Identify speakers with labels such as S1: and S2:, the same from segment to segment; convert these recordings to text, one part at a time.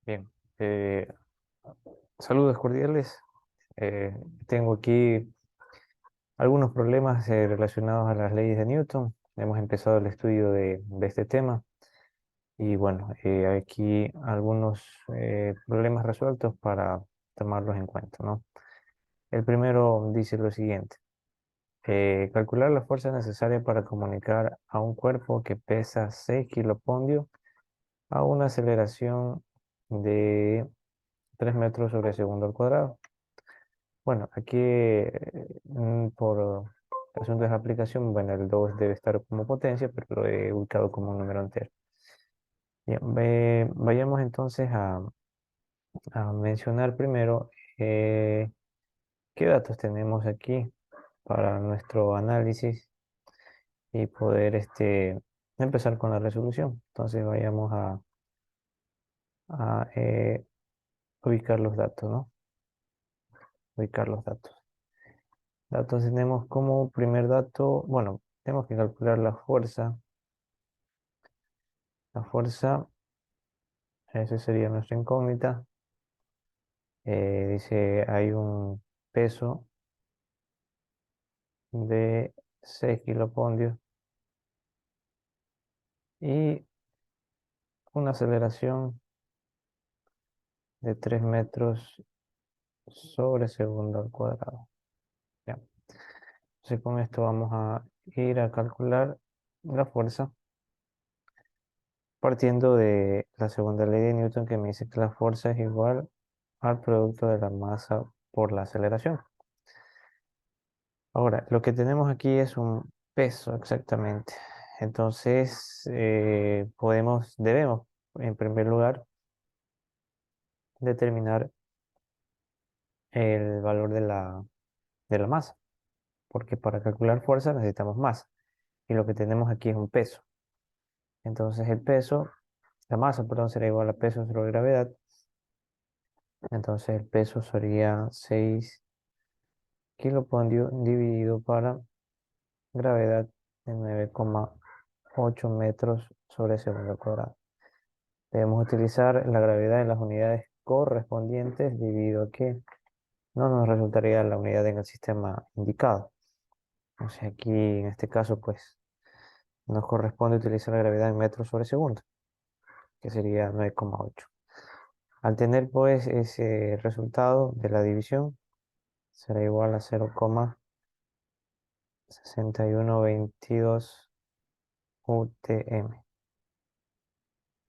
S1: Bien, eh, saludos cordiales. Eh, Tengo aquí algunos problemas relacionados a las leyes de Newton. Hemos empezado el estudio de este tema y bueno, aquí algunos problemas resueltos para tomarlos en cuenta, ¿no? El primero dice lo siguiente: calcular la fuerza necesaria para comunicar a un cuerpo que pesa 6 kilopondios a una aceleración de 3 metros sobre segundo al cuadrado. Bueno, aquí por asuntos de aplicación, bueno, el 2 debe estar como potencia, pero lo he ubicado como un número entero. Bien, vayamos entonces a mencionar primero qué datos tenemos aquí para nuestro análisis y poder empezar con la resolución. Entonces vayamos a ubicar los datos, ¿no? Ubicar los datos. Datos tenemos como primer dato, bueno, tenemos que calcular la fuerza. La fuerza, esa sería nuestra incógnita. Dice, hay un peso de 6 kilopondios y una aceleración de 3 metros sobre segundo al cuadrado. Ya. Entonces con esto vamos a ir a calcular la fuerza partiendo de la segunda ley de Newton, que me dice que la fuerza es igual al producto de la masa por la aceleración. Ahora, lo que tenemos aquí es un peso exactamente. Entonces, debemos, en primer lugar, determinar el valor de la masa, porque para calcular fuerza necesitamos masa, y lo que tenemos aquí es un peso. Entonces, la masa, perdón, será igual a peso sobre gravedad. Entonces, el peso sería 6 kilopondios dividido para gravedad de 9,8 metros sobre segundo al cuadrado. Debemos utilizar la gravedad en las unidades correspondientes debido a que no nos resultaría la unidad en el sistema indicado. O sea, aquí en este caso, pues nos corresponde utilizar la gravedad en metros sobre segundo, que sería 9,8. Al tener pues ese resultado de la división, será igual a 0,6122 UTM.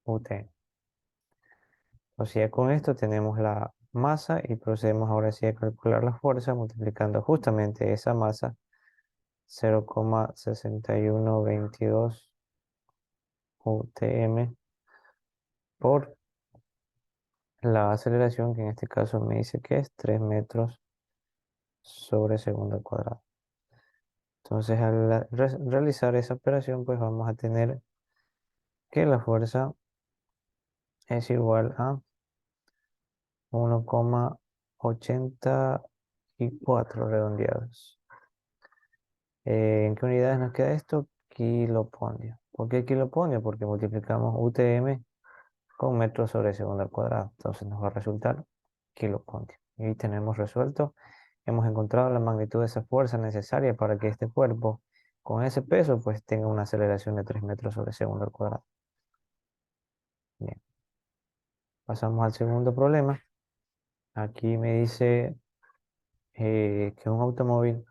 S1: UTM. O sea, con esto tenemos la masa y procedemos ahora sí a calcular la fuerza multiplicando justamente esa masa 0,6122 UTM por la aceleración, que en este caso me dice que es 3 metros sobre segundo al cuadrado. Entonces, al realizar esa operación, pues vamos a tener que la fuerza es igual a 1,84 redondeados. ¿En qué unidades nos queda esto? Kilopondio. ¿Por qué kilopondio? Porque multiplicamos UTM con metros sobre segundo al cuadrado. Entonces nos va a resultar kilopondio. Y tenemos resuelto. Hemos encontrado la magnitud de esa fuerza necesaria para que este cuerpo, con ese peso, pues tenga una aceleración de 3 metros sobre segundo al cuadrado. Bien, pasamos al segundo problema. Aquí me dice que un automóvil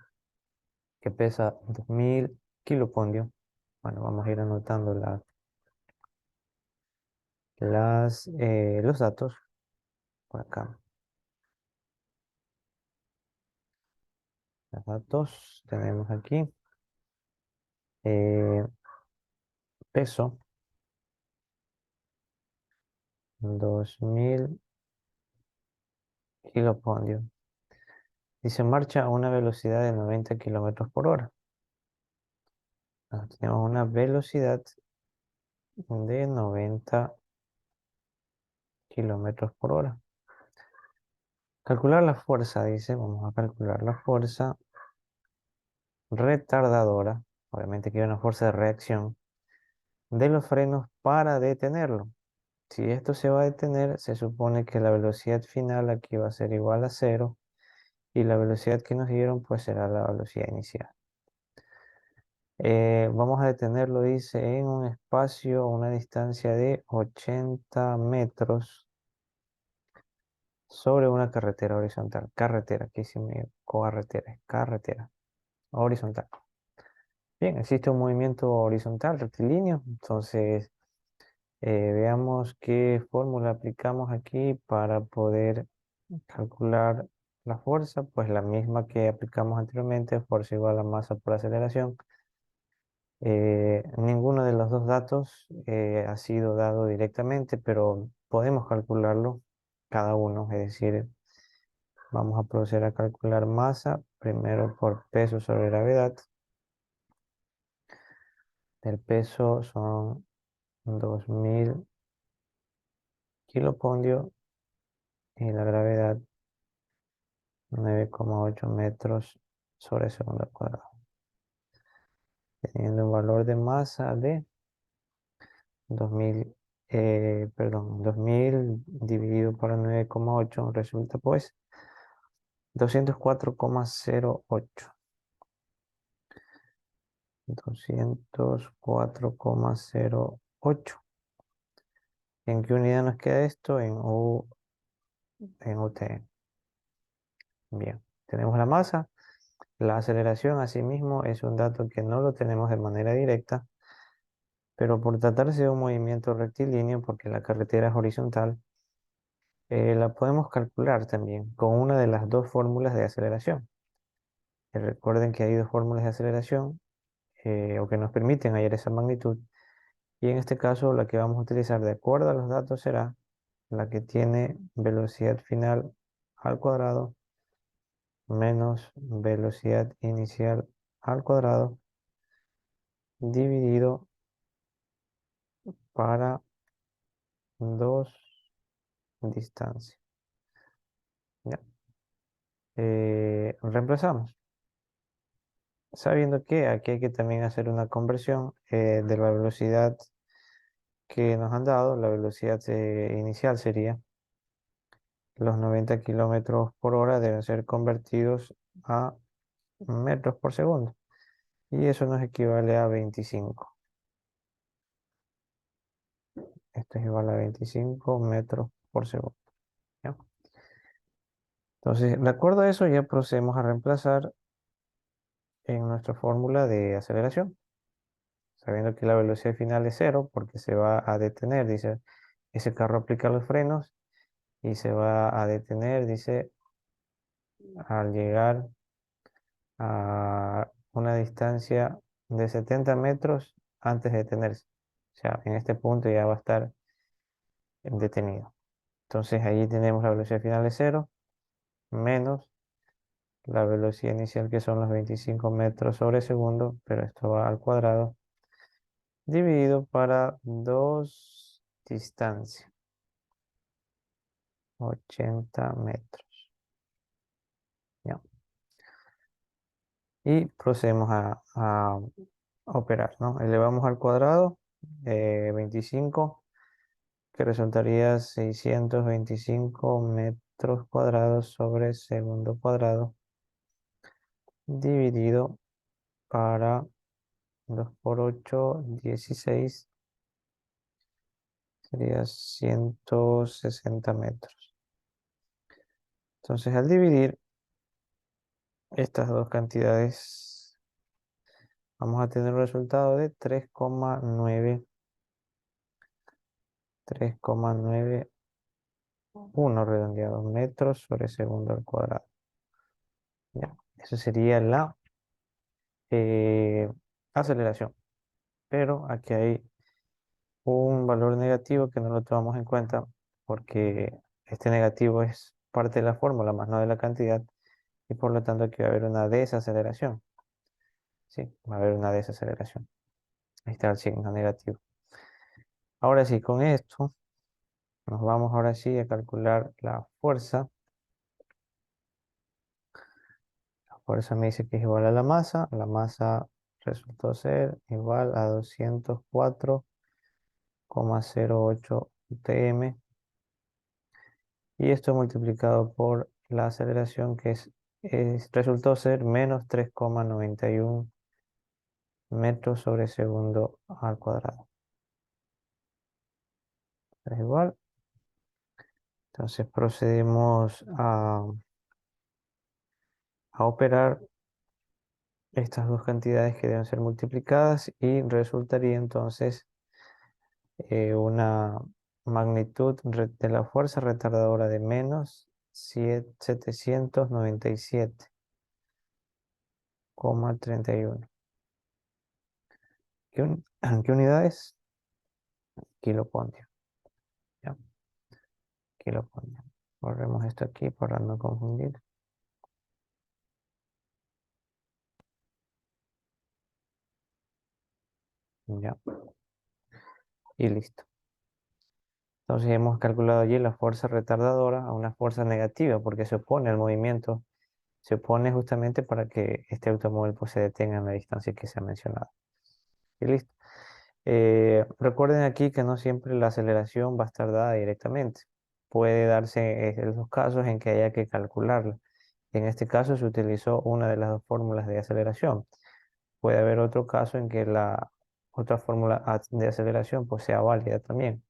S1: que pesa 2000 kilopondios. Bueno, vamos a ir anotando los datos por acá. Los datos tenemos aquí. eh, Peso 2000 kilopondios. Y se marcha a una velocidad de 90 kilómetros por hora. Tenemos una velocidad de 90 kilómetros por hora. Calcular la fuerza, dice. Vamos a calcular la fuerza retardadora. Obviamente que hay una fuerza de reacción de los frenos para detenerlo. Si esto se va a detener, se supone que la velocidad final aquí va a ser igual a cero y la velocidad que nos dieron pues será la velocidad inicial. Vamos a detenerlo, dice, en un espacio, una distancia de 80 metros sobre una carretera horizontal. Carretera, aquí sí me carretera, es carretera horizontal. Bien, existe un movimiento horizontal, rectilíneo, entonces veamos qué fórmula aplicamos aquí para poder calcular la fuerza, pues la misma que aplicamos anteriormente, fuerza igual a masa por aceleración. Ninguno de los dos datos ha sido dado directamente, pero podemos calcularlo cada uno, es decir, vamos a proceder a calcular masa, primero por peso sobre gravedad. El peso son 2000 kilopondio y la gravedad 9,8 metros sobre segundo al cuadrado. Teniendo un valor de masa de 2000, 2000 dividido por 9,8 resulta pues 204,08. 204,08. ¿En qué unidad nos queda esto? En UTM. Bien, tenemos la masa. La aceleración, asimismo, es un dato que no lo tenemos de manera directa, pero por tratarse de un movimiento rectilíneo, porque la carretera es horizontal, la podemos calcular también con una de las dos fórmulas de aceleración. Recuerden que hay dos fórmulas de aceleración o que nos permiten hallar esa magnitud, y en este caso la que vamos a utilizar de acuerdo a los datos será la que tiene velocidad final al cuadrado menos velocidad inicial al cuadrado dividido para dos distancias. ¿Ya? Reemplazamos. Sabiendo que aquí hay que también hacer una conversión de la velocidad que nos han dado, la velocidad inicial sería los 90 kilómetros por hora deben ser convertidos a metros por segundo. Y eso nos equivale a 25. Esto es igual a 25 metros por segundo. ¿Ya? Entonces, de acuerdo a eso, ya procedemos a reemplazar en nuestra fórmula de aceleración, sabiendo que la velocidad final es cero porque se va a detener, dice, ese carro aplica los frenos y se va a detener, dice, al llegar a una distancia de 70 metros antes de detenerse. O sea, en este punto ya va a estar detenido. Entonces ahí tenemos la velocidad final de cero menos la velocidad inicial que son los 25 metros sobre segundo, pero esto va al cuadrado, dividido para dos distancias, 80 metros. ¿Ya? Y procedemos a operar, ¿no? Elevamos al cuadrado 25, que resultaría 625 metros cuadrados sobre segundo cuadrado, dividido para 2 por 8, 16, sería 160 metros. Entonces, al dividir estas dos cantidades, vamos a tener un resultado de 3,91 redondeados metros sobre segundo al cuadrado. Ya, eso sería la eh, aceleración. Pero aquí hay un valor negativo que no lo tomamos en cuenta porque este negativo es parte de la fórmula más no de la cantidad, y por lo tanto aquí va a haber una desaceleración. Sí, va a haber una desaceleración. Ahí está el signo negativo. Ahora sí, con esto nos vamos ahora sí a calcular la fuerza. La fuerza me dice que es igual a la masa. La masa resultó ser igual a 204,08 Tm, y esto multiplicado por la aceleración que resultó ser menos 3,91 metros sobre segundo al cuadrado. Es igual. Entonces procedemos a operar estas dos cantidades que deben ser multiplicadas y resultaría entonces una magnitud de la fuerza retardadora de menos 797,31. ¿Qué unidad es? Kilopondio. Ya, kilopondio. Borremos esto aquí para no confundir. Ya, y listo. Entonces hemos calculado allí la fuerza retardadora a una fuerza negativa porque se opone al movimiento. Se opone justamente para que este automóvil pues, se detenga en la distancia que se ha mencionado. Y listo. Recuerden aquí que no siempre la aceleración va a estar dada directamente. Puede darse en los casos en que haya que calcularla. En este caso se utilizó una de las dos fórmulas de aceleración. Puede haber otro caso en que la otra fórmula de aceleración pues, sea válida también,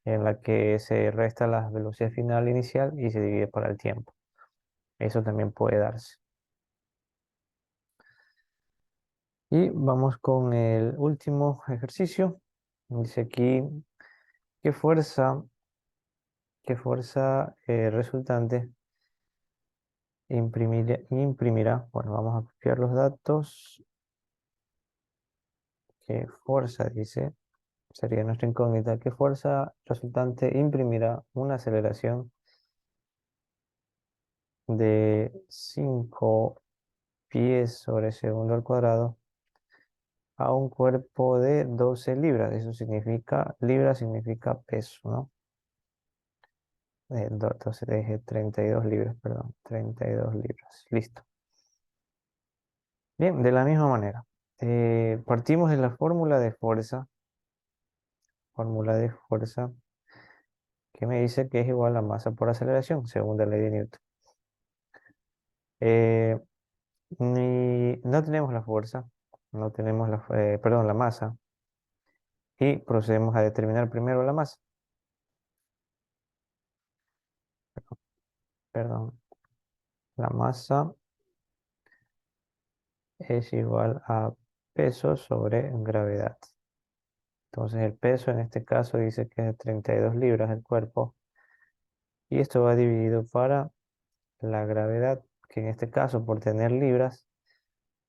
S1: en la que se resta la velocidad final inicial y se divide por el tiempo. Eso también puede darse. Y vamos con el último ejercicio. Dice aquí, ¿qué fuerza resultante imprimirá? Bueno, vamos a copiar los datos. ¿Qué fuerza dice? Sería nuestra incógnita. ¿Qué fuerza resultante imprimirá una aceleración de 5 pies sobre segundo al cuadrado a un cuerpo de 12 libras? Eso significa, libra significa peso, ¿no? Entonces dije 32 libras, perdón, 32 libras. Listo. Bien, de la misma manera. Partimos de la fórmula de fuerza que me dice que es igual a masa por aceleración, según la ley de Newton. Eh, no tenemos la fuerza, no tenemos perdón, la masa, y procedemos a determinar primero la masa. Perdón, la masa es igual a peso sobre gravedad. Entonces el peso en este caso dice que es de 32 libras el cuerpo, y esto va dividido para la gravedad, que en este caso por tener libras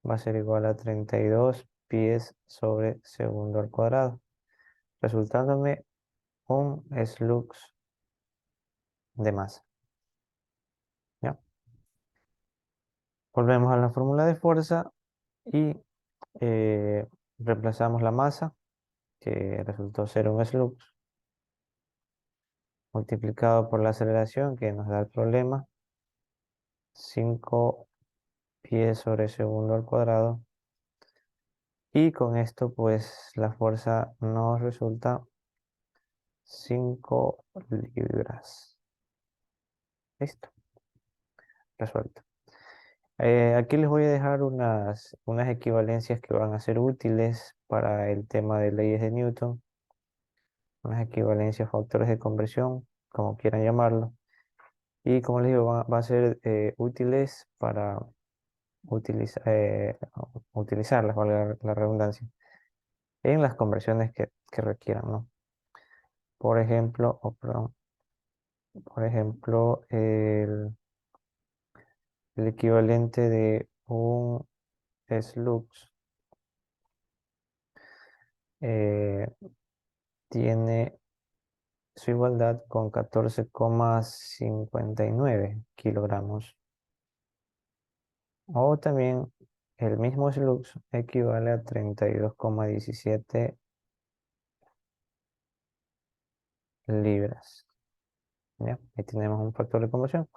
S1: va a ser igual a 32 pies sobre segundo al cuadrado, resultándome un slux de masa. ¿Ya? Volvemos a la fórmula de fuerza y eh, reemplazamos la masa, que resultó ser un slux, multiplicado por la aceleración que nos da el problema, 5 pies sobre segundo al cuadrado. Y con esto pues la fuerza nos resulta 5 libras. Listo, resuelto. Aquí les voy a dejar unas equivalencias que van a ser útiles para el tema de leyes de Newton, unas equivalencias, factores de conversión, como quieran llamarlo. Y como les digo, va a ser útiles para utilizarlas, valga la redundancia, en las conversiones que requieran, ¿no? Por ejemplo, perdón, por ejemplo, el equivalente de un slux eh, tiene su igualdad con 14,59 kilogramos. O también el mismo slux equivale a 32,17 libras. ¿Ya? Ahí tenemos un factor de conversión.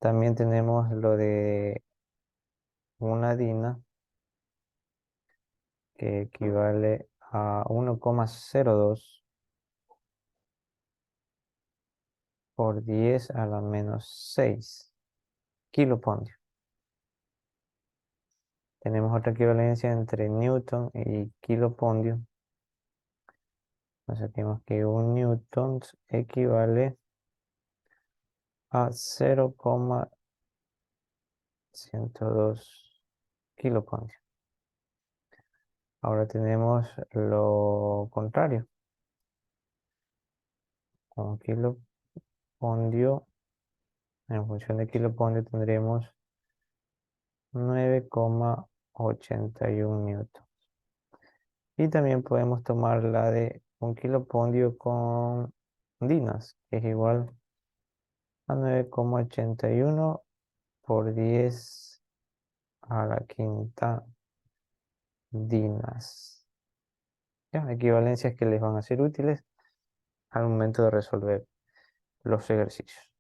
S1: También tenemos lo de una dina que equivale a 1,02 por 10 a la menos 6 kilopondio. Tenemos otra equivalencia entre newton y kilopondio. Entonces tenemos que un newton equivale a 0,102 kilopondio. Ahora tenemos lo contrario. Con kilopondio, en función de kilopondio tendremos 9,81 newton. Y también podemos tomar la de un kilopondio con dinas, que es igual a 9,81 por 10 a la quinta dinas. Ya, equivalencias que les van a ser útiles al momento de resolver los ejercicios.